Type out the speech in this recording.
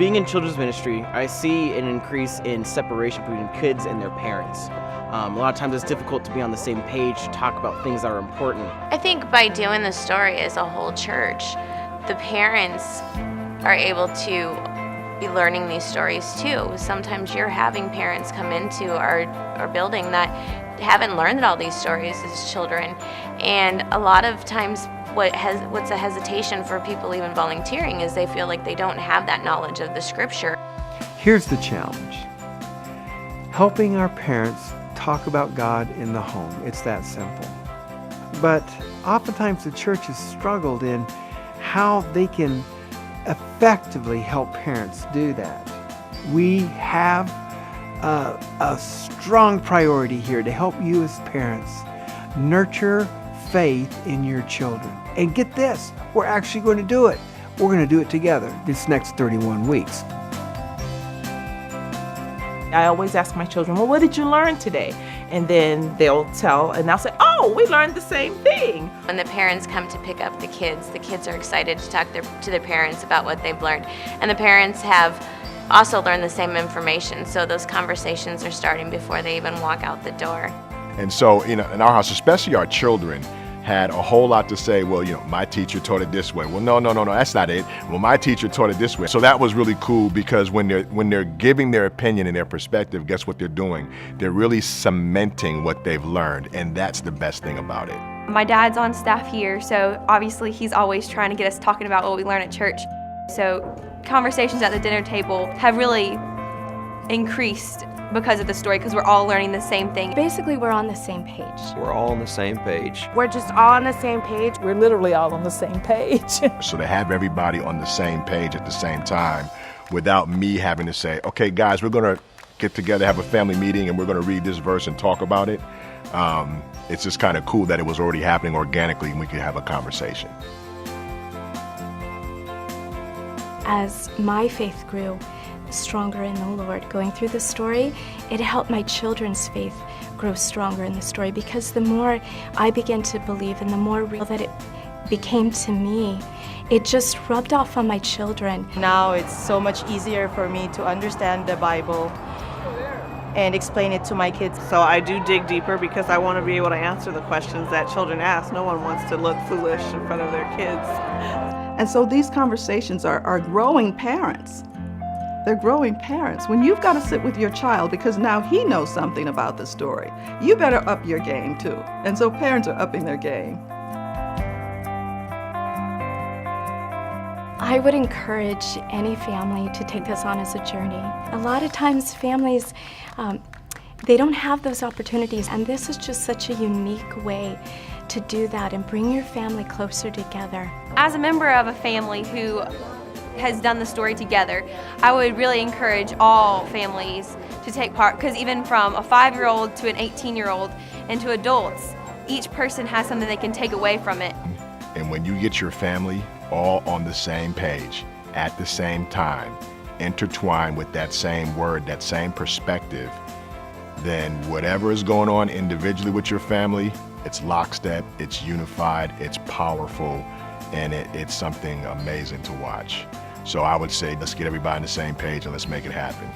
Being in children's ministry, I see an increase in separation between kids and their parents. A lot of times it's difficult to be on the same page to talk about things that are important. I think by doing the story as a whole church, the parents are able to be learning these stories too. Sometimes you're having parents come into our building that haven't learned all these stories as children, and a lot of times what's a hesitation for people even volunteering is they feel like they don't have that knowledge of the scripture. Here's the challenge: helping our parents talk about God in the home. It's that simple. But oftentimes the church has struggled in how they can effectively help parents do that. We have a strong priority here to help you as parents nurture faith in your children. And get this, we're actually going to do it. We're going to do it together this next 31 weeks. I always ask my children, well, what did you learn today? And then they'll tell, and I'll say, oh, we learned the same thing. When the parents come to pick up the kids are excited to talk to their parents about what they've learned. And the parents have also learned the same information, so those conversations are starting before they even walk out the door. And so, in our house, especially our children, had a whole lot to say. Well, my teacher taught it this way. Well, no, that's not it. Well, my teacher taught it this way. So that was really cool, because when they're giving their opinion and their perspective, guess what they're doing? They're really cementing what they've learned, and that's the best thing about it. My dad's on staff here, so obviously he's always trying to get us talking about what we learn at church. So conversations at the dinner table have really increased because of the story, because we're all learning the same thing. Basically, we're on the same page. We're all on the same page. We're just all on the same page. We're literally all on the same page. So to have everybody on the same page at the same time, without me having to say, okay, guys, we're going to get together, have a family meeting, and we're going to read this verse and talk about it. It's just kind of cool that it was already happening organically, and we could have a conversation. As my faith grew stronger in the Lord, going through the story, it helped my children's faith grow stronger in the story, because the more I began to believe and the more real that it became to me, it just rubbed off on my children. Now it's so much easier for me to understand the Bible and explain it to my kids. So I do dig deeper because I want to be able to answer the questions that children ask. No one wants to look foolish in front of their kids. And so these conversations are growing parents. They're growing parents. When you've got to sit with your child because now he knows something about the story, you better up your game too. And so parents are upping their game. I would encourage any family to take this on as a journey. A lot of times families, they don't have those opportunities, and this is just such a unique way to do that and bring your family closer together. As a member of a family who has done the story together, I would really encourage all families to take part, because even from a 5-year-old to an 18-year-old and to adults, each person has something they can take away from it. And when you get your family all on the same page at the same time, intertwined with that same word, that same perspective, then whatever is going on individually with your family, it's lockstep, it's unified, it's powerful, and it's something amazing to watch. So I would say, let's get everybody on the same page and let's make it happen.